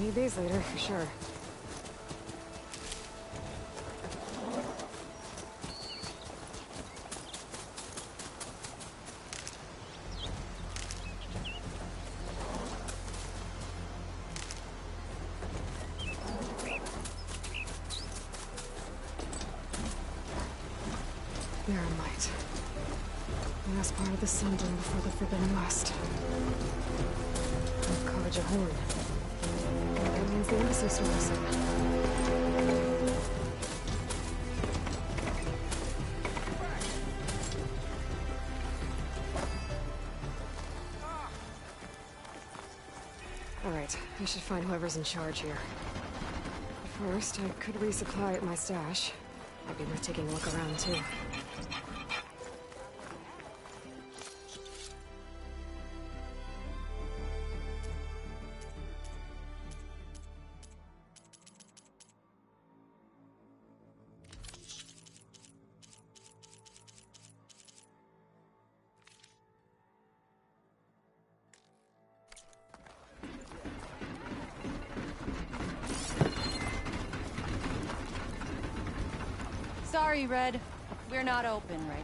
Need these later, for sure. Might. Last part of the Sun Dome before the Forbidden West. Cottage of Horn. That means the embassy store is in. Alright, I should find whoever's in charge here. First, I could resupply at my stash. Might be worth taking a look around, too. Sorry, Red. We're not open right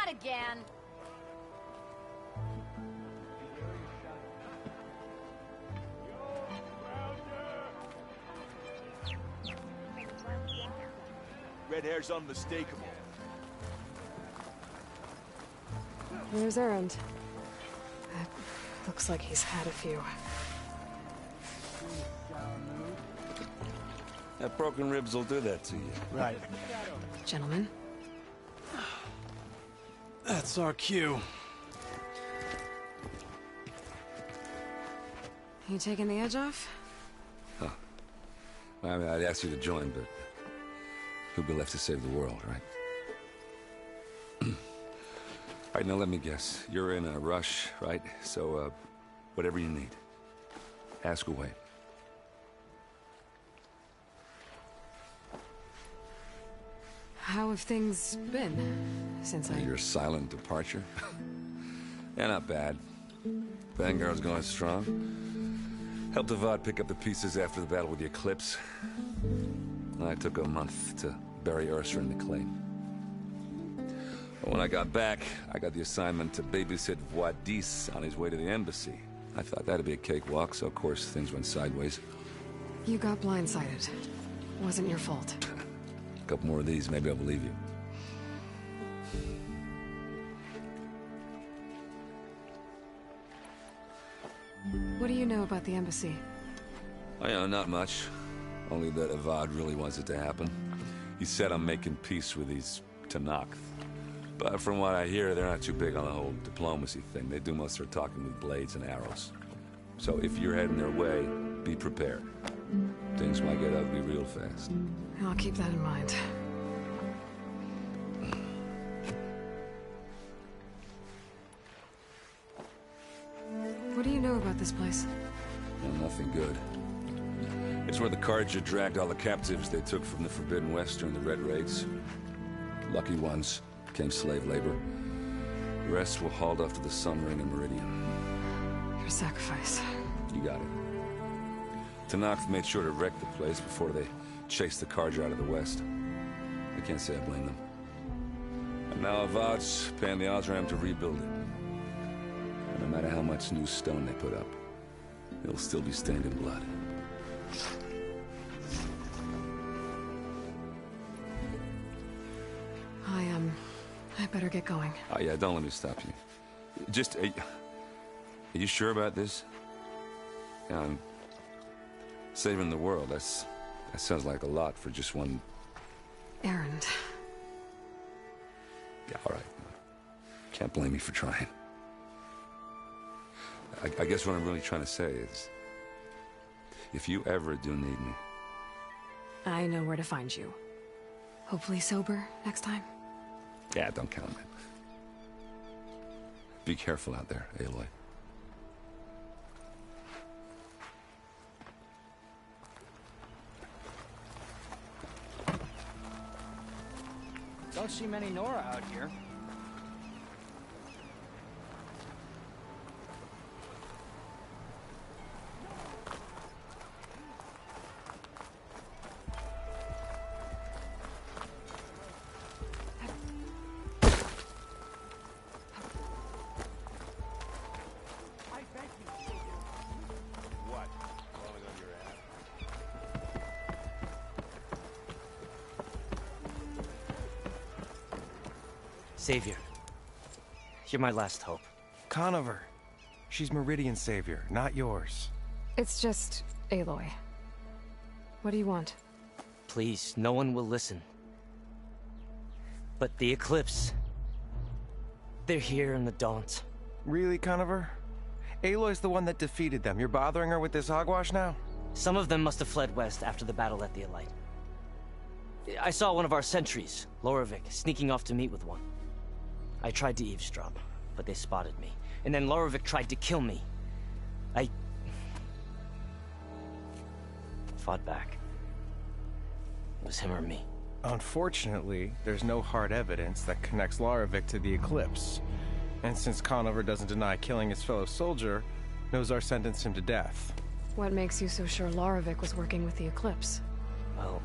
again. Red hair's unmistakable. Where's Errand? Looks like he's had a few. That broken ribs will do that to you. Right. Gentlemen? That's our cue. You taking the edge off? Huh. Well, I mean, I'd ask you to join, but who'll be left to save the world, right? All right, now let me guess. You're in a rush, right? So, whatever you need, ask away. How have things been since Your silent departure? Yeah, not bad. Vanguard's going strong. Helped Avad pick up the pieces after the battle with the Eclipse. I took a month to bury Ursa in the clay. But when I got back, I got the assignment to babysit Wadis on his way to the embassy. I thought that'd be a cakewalk, so of course things went sideways. You got blindsided. Wasn't your fault. A couple more of these, maybe I'll believe you. What do you know about the embassy? Oh, yeah, not much. Only that Avad really wants it to happen. He said I'm making peace with these Tanakh. But from what I hear, they're not too big on the whole diplomacy thing. They do most of their talking with blades and arrows. So if you're heading their way, be prepared. Things might get ugly real fast. I'll keep that in mind. What do you know about this place? Well, nothing good. It's where the Carja dragged all the captives they took from the Forbidden West during the Red Raids. Lucky ones became slave labor. The rest were hauled off to the Sun Ring and Meridian. Your sacrifice. You got it. Tanakh made sure to wreck the place before they chased the Carja out of the West. I can't say I blame them. And now Avad's paying the Osram to rebuild it. And no matter how much new stone they put up, it'll still be stained in blood. I better get going. Oh yeah, don't let me stop you. Just, are you sure about this? Yeah, I'm saving the world. That sounds like a lot for just one... Errand. Yeah, all right. Can't blame me for trying. I guess what I'm really trying to say is, if you ever do need me, I know where to find you. Hopefully sober next time. Yeah, don't count on it. Be careful out there, Aloy. Don't see many Nora out here. What? Falling on your ass? Savior, you're my last hope. Conover. She's Meridian's savior, not yours. It's just Aloy. What do you want? Please, no one will listen. But the Eclipse... they're here in the Daunt. Really, Conover? Aloy's the one that defeated them. You're bothering her with this hogwash now? Some of them must have fled west after the battle at the Elite. I saw one of our sentries, Loravik, sneaking off to meet with one. I tried to eavesdrop, but they spotted me. And then Loravik tried to kill me. I... fought back. It was him or me. Unfortunately, there's no hard evidence that connects Loravik to the Eclipse. And since Conover doesn't deny killing his fellow soldier, Nozar sentenced him to death. What makes you so sure Loravik was working with the Eclipse? Well,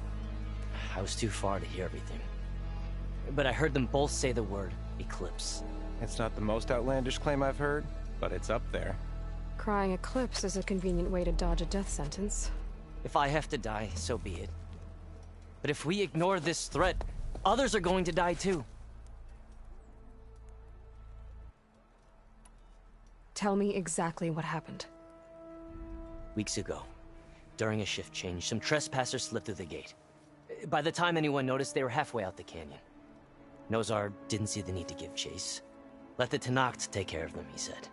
I was too far to hear everything. But I heard them both say the word Eclipse. It's not the most outlandish claim I've heard, but it's up there. Crying Eclipse is a convenient way to dodge a death sentence. If I have to die, so be it. But if we ignore this threat, others are going to die too. Tell me exactly what happened. Weeks ago, during a shift change, some trespassers slipped through the gate. By the time anyone noticed, they were halfway out the canyon. Nozar didn't see the need to give chase. Let the Tenakth take care of them, he said.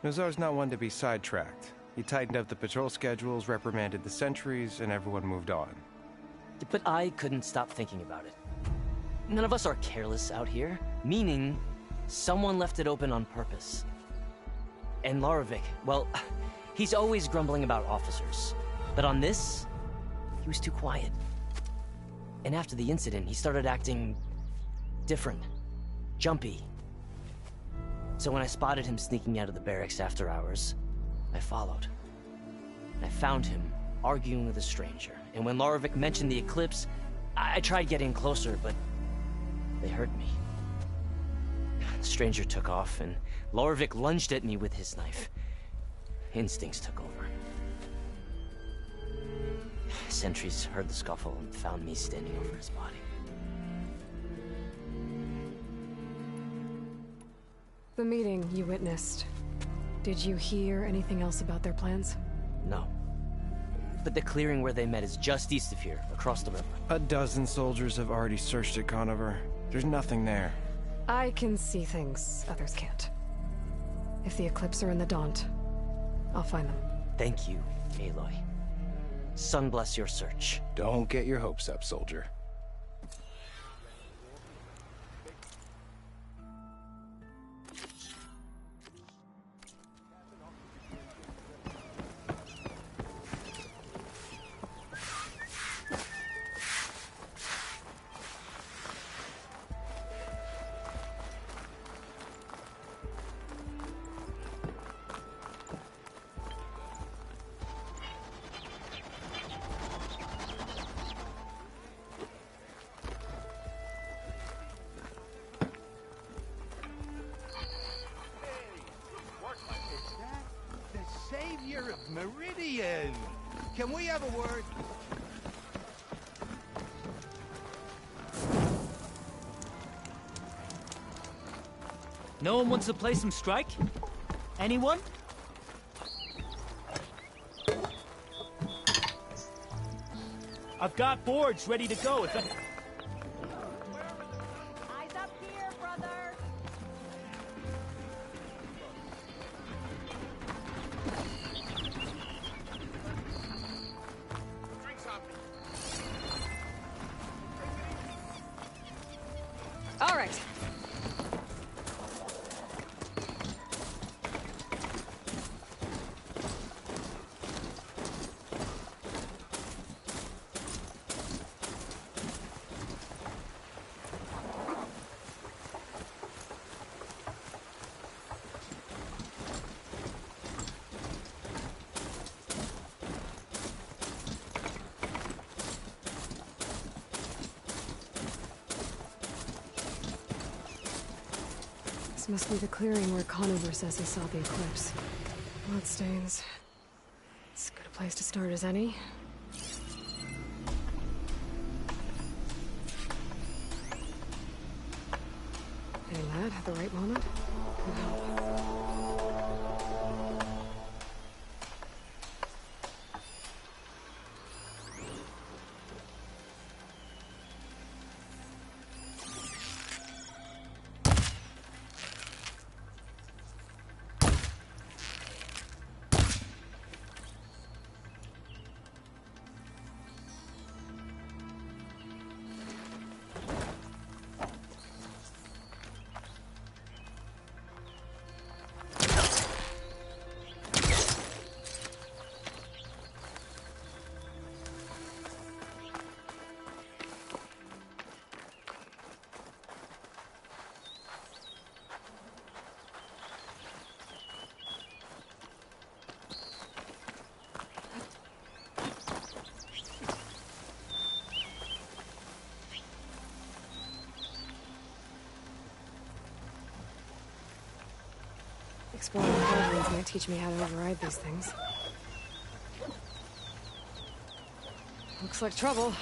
Nozar's not one to be sidetracked. He tightened up the patrol schedules, reprimanded the sentries, and everyone moved on. But I couldn't stop thinking about it. None of us are careless out here, meaning someone left it open on purpose. And Loravik, well, he's always grumbling about officers. But on this, he was too quiet. And after the incident, he started acting different, jumpy. So when I spotted him sneaking out of the barracks after hours, I followed. And I found him arguing with a stranger. And when Loravik mentioned the Eclipse, I tried getting closer, but they heard me. The stranger took off, and Loravik lunged at me with his knife. Instincts took over. Sentries heard the scuffle and found me standing over his body. The meeting you witnessed. Did you hear anything else about their plans? No. But the clearing where they met is just east of here, across the river. A dozen soldiers have already searched it, Conover. There's nothing there. I can see things others can't. If the Eclipse are in the Daunt, I'll find them. Thank you, Aloy. Sun bless your search. Don't get your hopes up, soldier. Savior of Meridian! Can we have a word? No one wants to play some strike? Anyone? I've got boards ready to go if... Eyes up here, brother! This must be the clearing where Conover says he saw the eclipse. Bloodstains. As good a place to start as any. Hitting that at the right moment could help. Exploring the hardwoods might teach me how to override these things. Looks like trouble.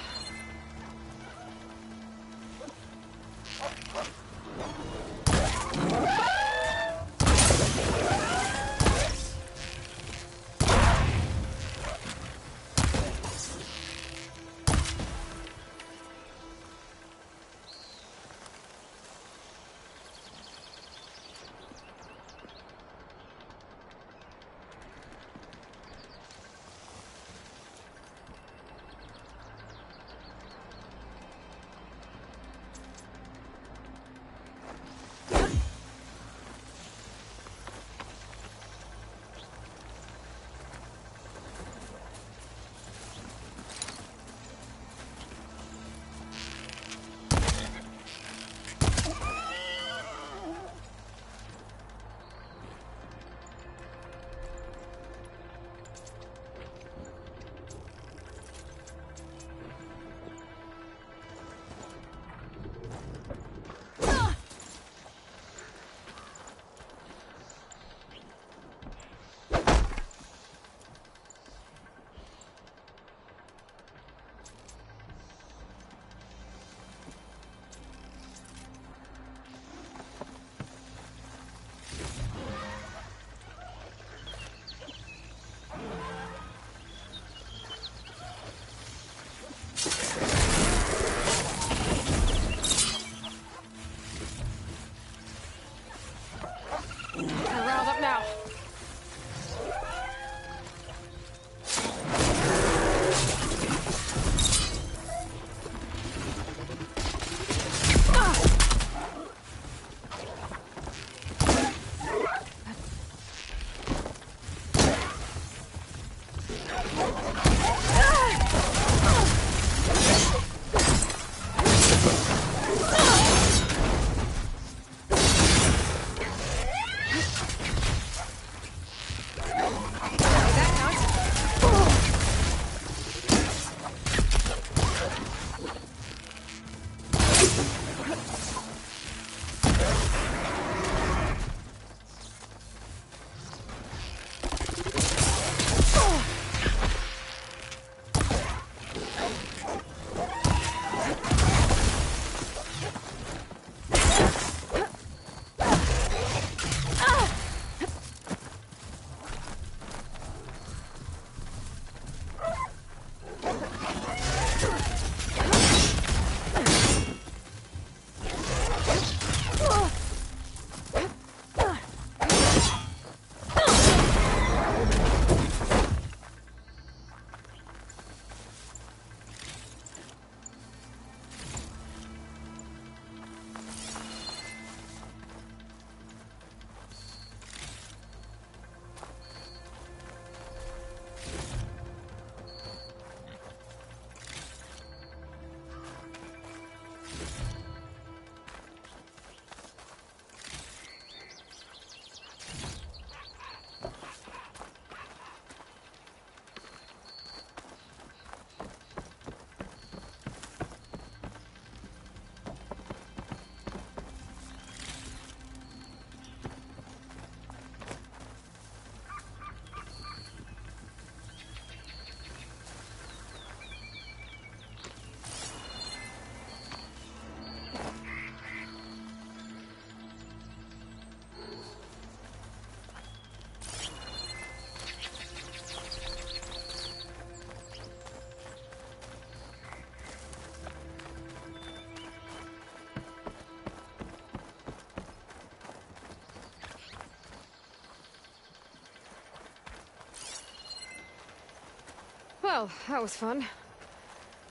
Well, that was fun.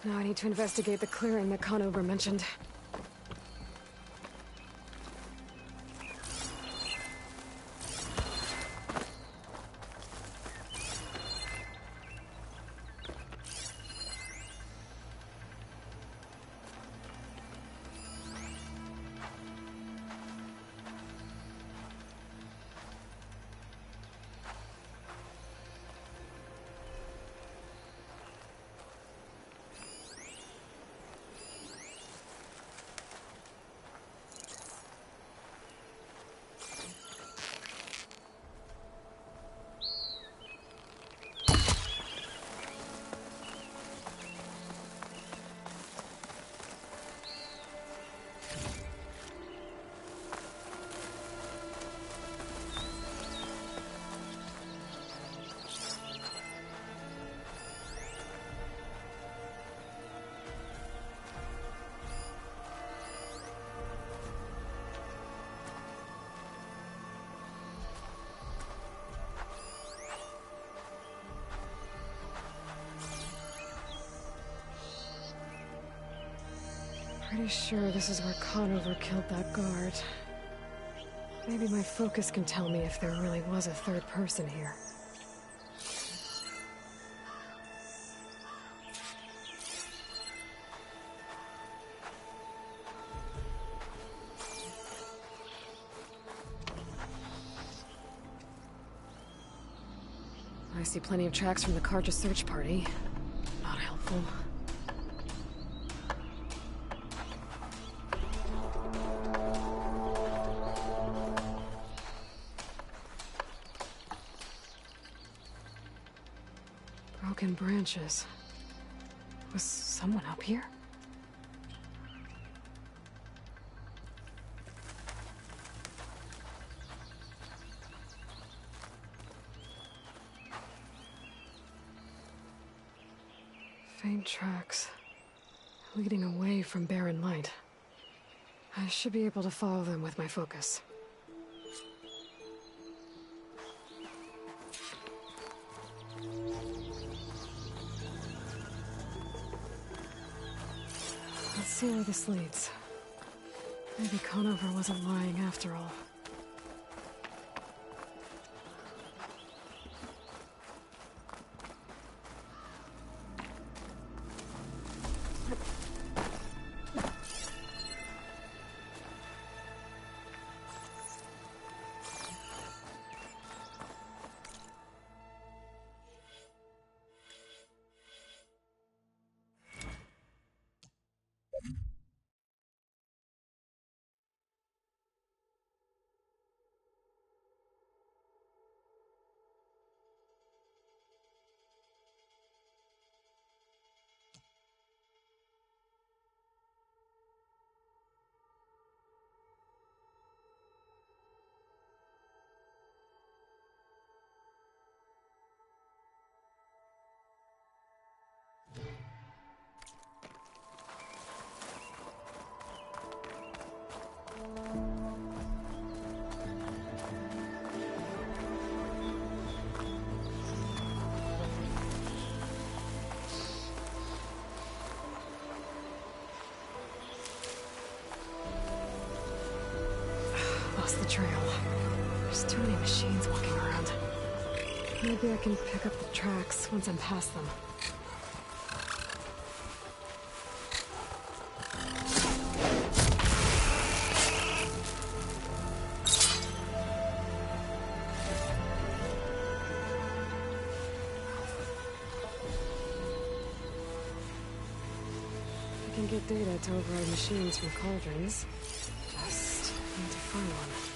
Now I need to investigate the clearing that Conover mentioned. Pretty sure this is where Conover killed that guard. Maybe my focus can tell me if there really was a third person here. I see plenty of tracks from the Carja search party. Not helpful. Broken branches. Was someone up here? Faint tracks, leading away from barren light. I should be able to follow them with my focus. Let's see where this leads. Maybe Conover wasn't lying after all. Lost the trail. There's too many machines walking around. Maybe I can pick up the tracks once I'm past them. I can get data to override machines from cauldrons. Just need to find one.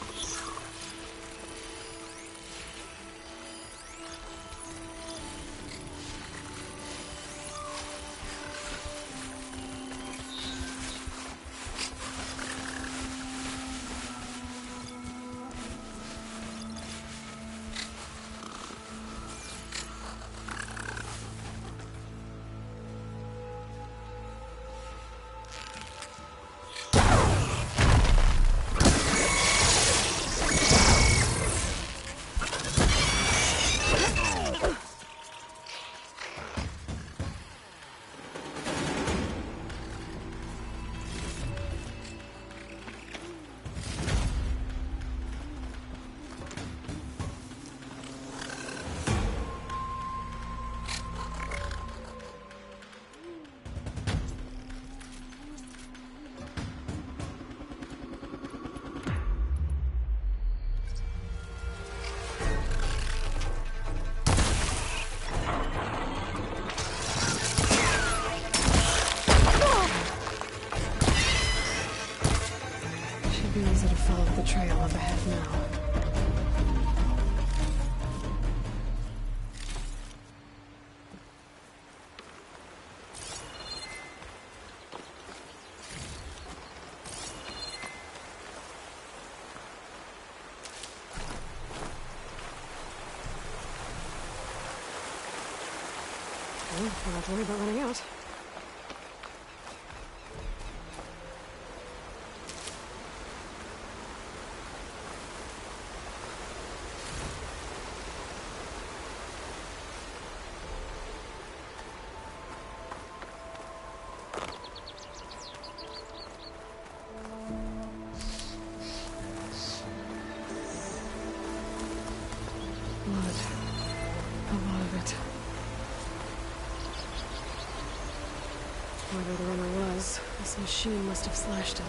Well, don't have to worry about running out. Blood. A lot of it. Whoever the runner was, this machine must have slashed him.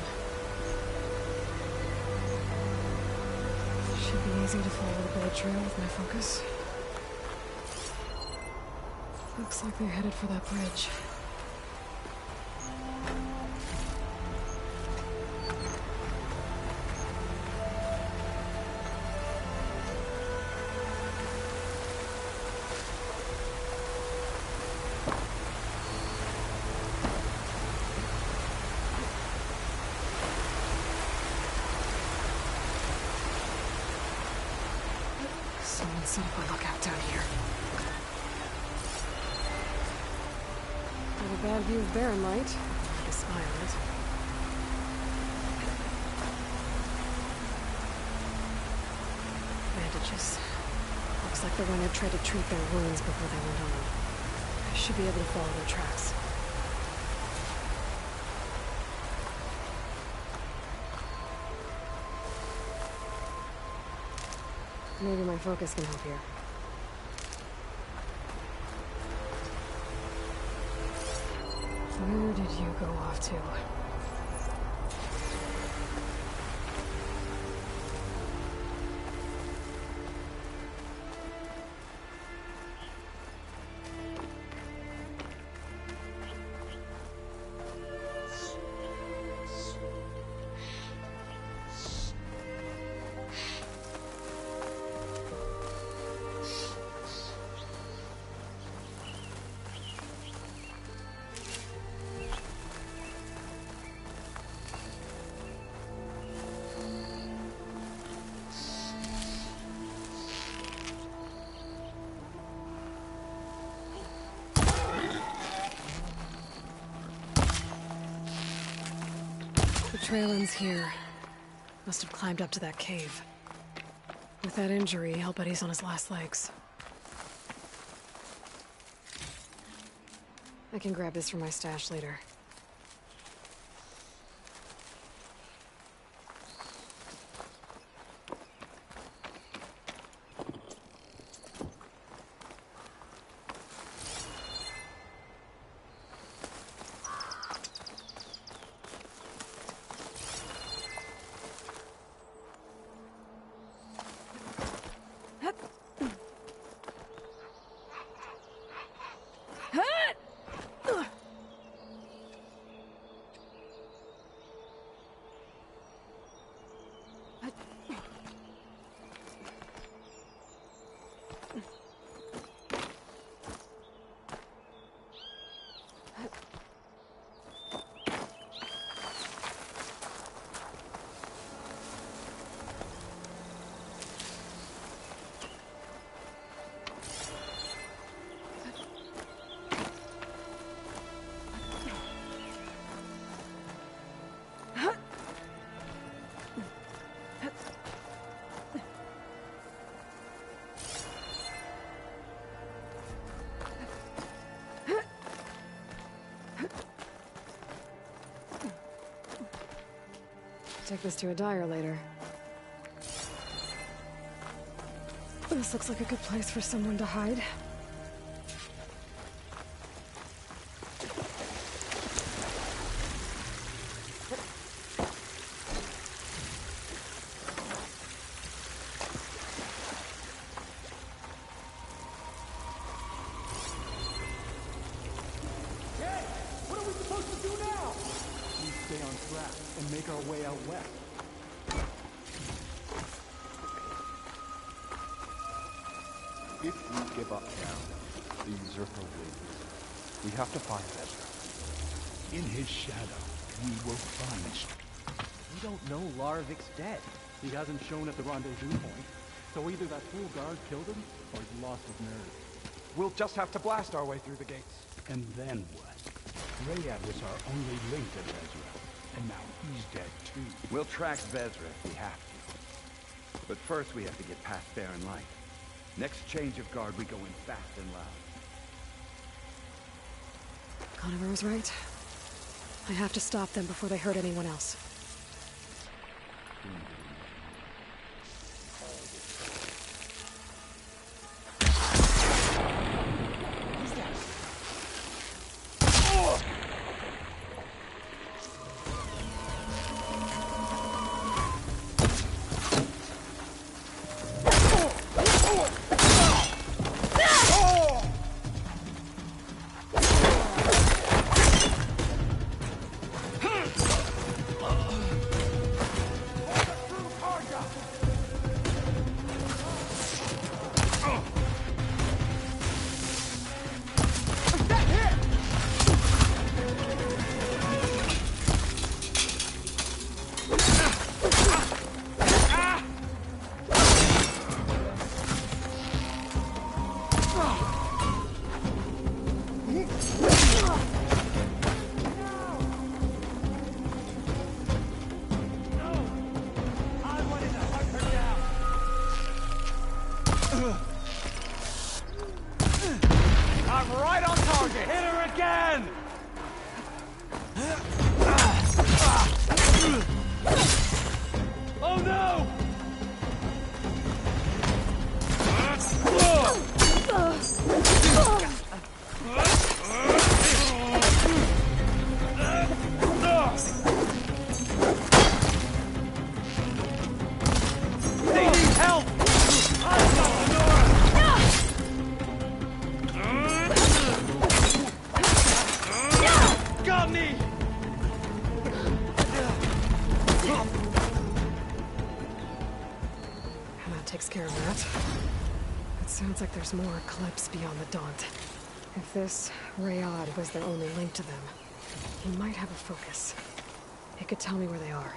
Should be easy to follow the bullet trail with my focus. Looks like they're headed for that bridge. Someone set up a lookout down here. Got a bad view of Baron Light. I can spy on it. Bandages. Looks like the runner tried to treat their wounds before they went on. I should be able to follow their tracks. Maybe my focus can help here. Where did you go off to? The trail ends here. Must have climbed up to that cave. With that injury, I'll bet he's on his last legs. I can grab this from my stash later. Take this to a dyer later. This looks like a good place for someone to hide. Stay on track and make our way out west. If we give up now, the usurper wins. We have to find Ezra. In his shadow, we will find. We don't know Larovic's dead. He hasn't shown at the rendezvous point, so either that fool guard killed him, or he's lost his nerve. We'll just have to blast our way through the gates. And then what? Rayad was our only link to Vezra, and now he's dead too. We'll track Vezra if we have to. But first we have to get past Baron Light. Next change of guard, we go in fast and loud. Conover was right. I have to stop them before they hurt anyone else. Sounds like there's more Eclipse beyond the Daunt. If this Rayad was their only link to them, he might have a focus. It could tell me where they are.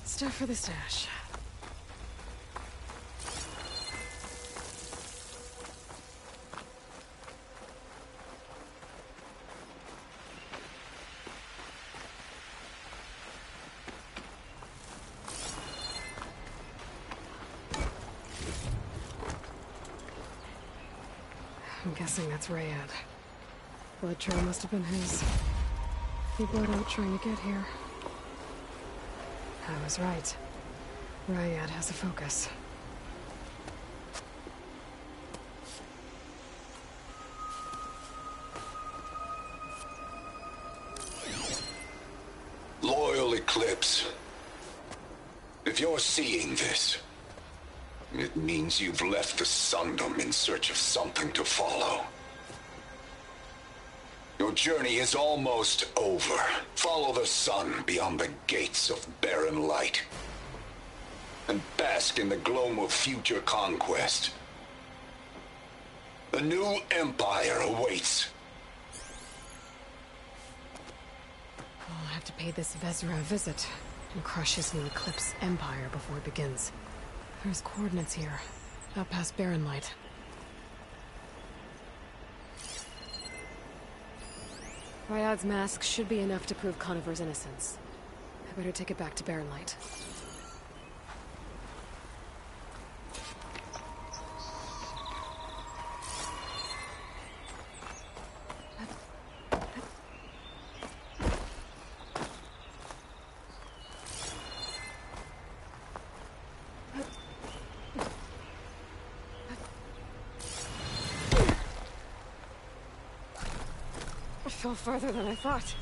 Stuff for the stash. I'm guessing that's Rayad. Blood trail must have been his. He bled out trying to get here. I was right. Rayad has a focus. eclipse. If you're seeing this, it means you've left the Sundom in search of something to follow. Your journey is almost over. Follow the sun beyond the gates of barren light, and bask in the gloam of future conquest. A new empire awaits. I'll have to pay this Vezra a visit and crush his new Eclipse empire before it begins. There's coordinates here, out past barren light. Ryad's mask should be enough to prove Conover's innocence. I better take it back to barren light. I fell farther than I thought.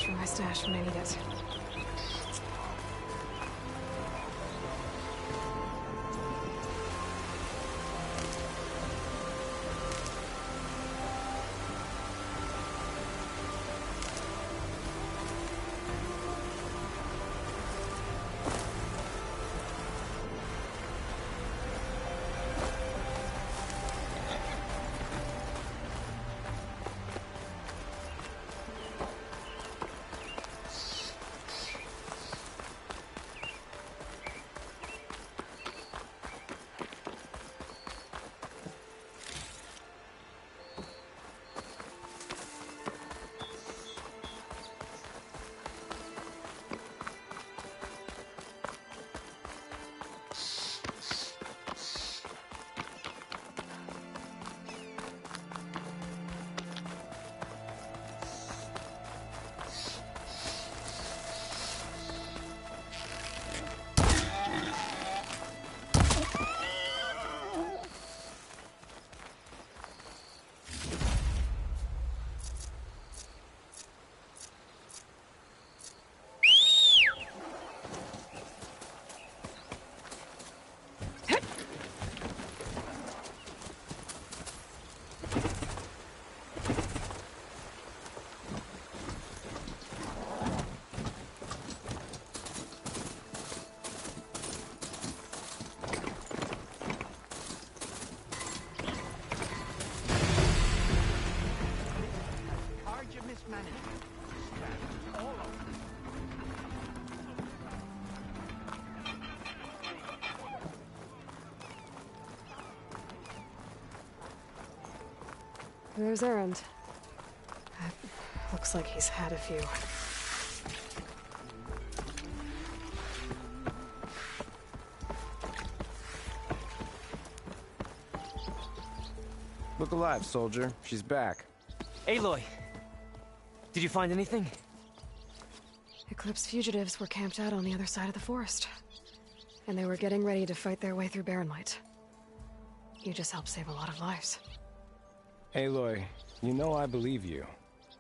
For my stash when I need it. There's Erend. Looks like he's had a few. Look alive, soldier. She's back. Aloy! Did you find anything? Eclipse fugitives were camped out on the other side of the forest. And they were getting ready to fight their way through Barren Light. You just helped save a lot of lives. Aloy, you know I believe you.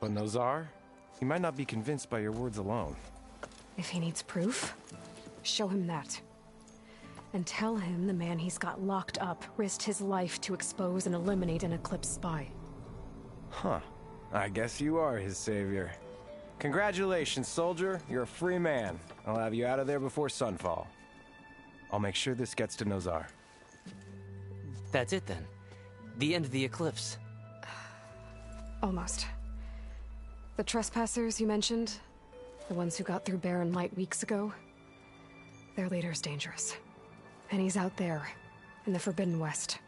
But Nozar? He might not be convinced by your words alone. If he needs proof, show him that. And tell him the man he's got locked up risked his life to expose and eliminate an Eclipse spy. Huh. I guess you are his savior. Congratulations, soldier. You're a free man. I'll have you out of there before sunfall. I'll make sure this gets to Nozar. That's it then. The end of the Eclipse. Almost. The trespassers you mentioned, the ones who got through Barren Light weeks ago, their leader's dangerous. And he's out there, in the Forbidden West,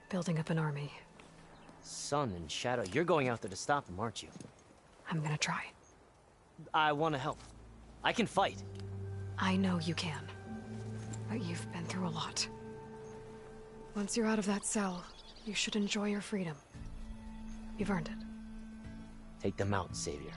building up an army. Sun and Shadow, you're going out there to stop them, aren't you? I'm gonna try. I want to help. I can fight. I know you can. But you've been through a lot. Once you're out of that cell, you should enjoy your freedom. You've earned it. Take them out, Savior.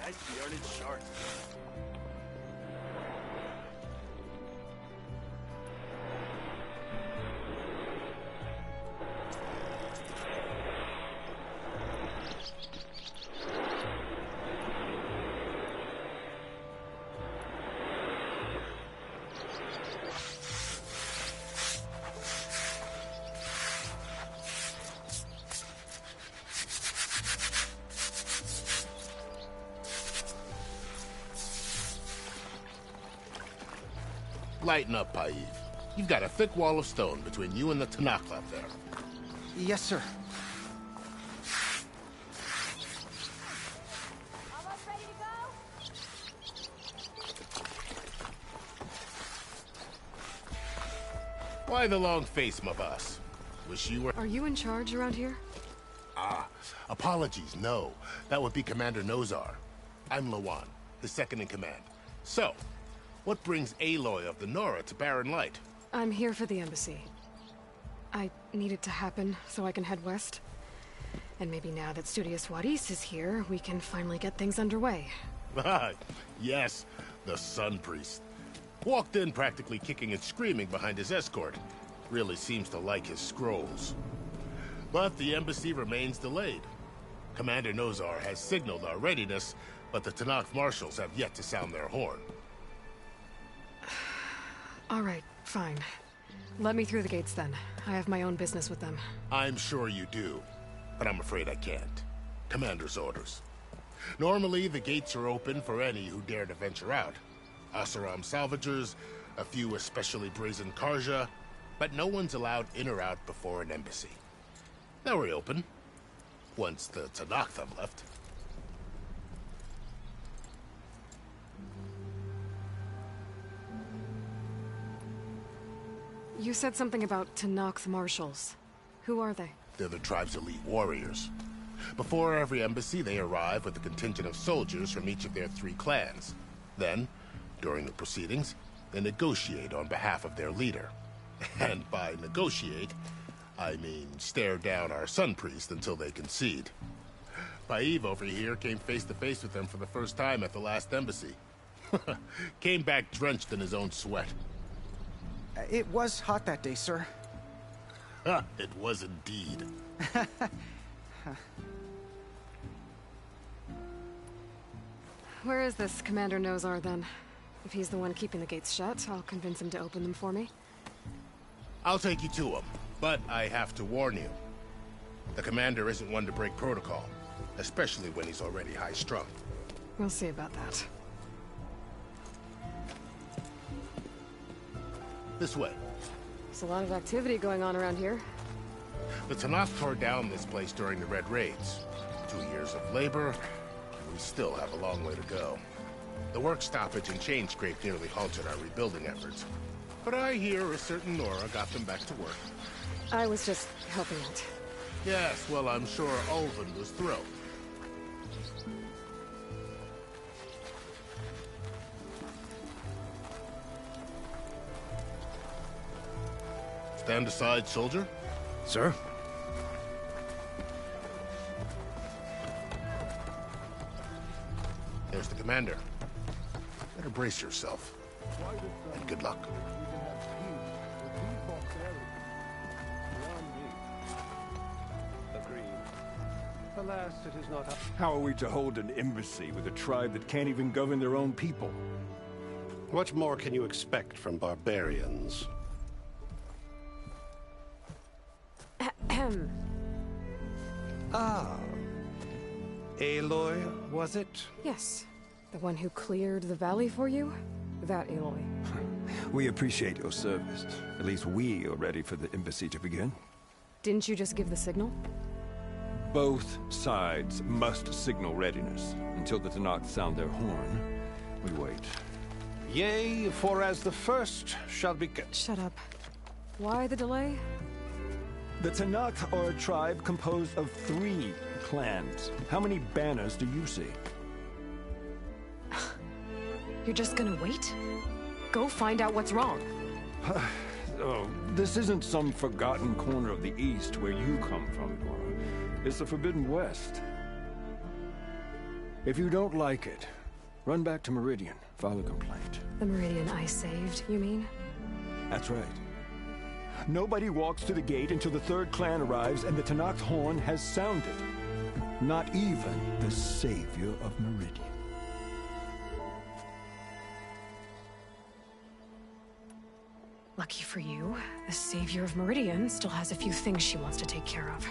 That's the early short. Lighten up, Paiv. You've got a thick wall of stone between you and the Tanakh up there. Yes, sir. Why the long face, my boss? Wish you were... Are you in charge around here? Apologies, no. That would be Commander Nozar. I'm Lawan, his second in command. So, what brings Aloy of the Nora to Barren Light? I'm here for the embassy. I need it to happen so I can head west. And maybe now that Studious Wadis is here, we can finally get things underway. Yes, the Sun Priest. Walked in practically kicking and screaming behind his escort. Really seems to like his scrolls. But the embassy remains delayed. Commander Nozar has signaled our readiness, but the Tanakh marshals have yet to sound their horn. All right, fine. Let me through the gates then. I have my own business with them. I'm sure you do, but I'm afraid I can't. Commander's orders. Normally, the gates are open for any who dare to venture out. Asaram salvagers, a few especially brazen Karja, but no one's allowed in or out before an embassy. Now we're open, once the Tanakh have left. You said something about Tanakh marshals. Who are they? They're the tribe's elite warriors. Before every embassy, they arrive with a contingent of soldiers from each of their 3 clans. Then, during the proceedings, they negotiate on behalf of their leader. And by negotiate, I mean stare down our sun priest until they concede. Paiv over here came face to face with them for the first time at the last embassy. Came back drenched in his own sweat. It was hot that day, sir. It was indeed. Where is this Commander Nozar, then? If he's the one keeping the gates shut, I'll convince him to open them for me. I'll take you to him, but I have to warn you. The commander isn't one to break protocol, especially when he's already high-strung. We'll see about that. This way. There's a lot of activity going on around here. The Tanakh tore down this place during the Red Raids. 2 years of labor, and we still have a long way to go. The work stoppage and chain scrape nearly halted our rebuilding efforts. But I hear a certain Nora got them back to work. I was just helping out. Yes, well, I'm sure Ulvin was thrilled. Stand aside, soldier. Sir? There's the commander. Better brace yourself. And good luck. Alas, it is not. How are we to hold an embassy with a tribe that can't even govern their own people? What more can you expect from barbarians? Ah. Aloy, was it? Yes. The one who cleared the valley for you? That Aloy. We appreciate your service. At least we are ready for the embassy to begin. Didn't you just give the signal? Both sides must signal readiness. Until the Tanakh sound their horn, we wait. Yea, for as the first shall be... Shut up. Why the delay? The Tanakh are a tribe composed of 3 clans. How many banners do you see? You're just gonna wait? Go find out what's wrong. Oh, this isn't some forgotten corner of the East where you come from, Nora. It's the Forbidden West. If you don't like it, run back to Meridian, file a complaint. The Meridian I saved, you mean? That's right. Nobody walks to the gate until the 3rd clan arrives and the Tanakh's horn has sounded. Not even the savior of Meridian. Lucky for you, the savior of Meridian still has a few things she wants to take care of.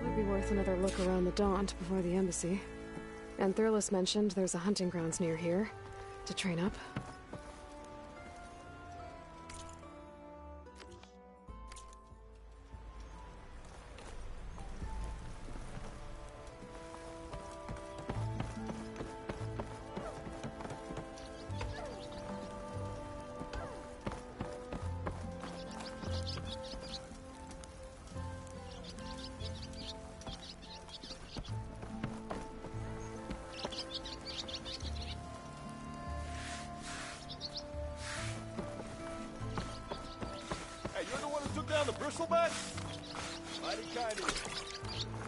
Might be worth another look around the Daunt before the embassy. And Thurlis mentioned there's a hunting grounds near here to train up. Hey, you're the one who took down the bristleback? Mighty kind of you.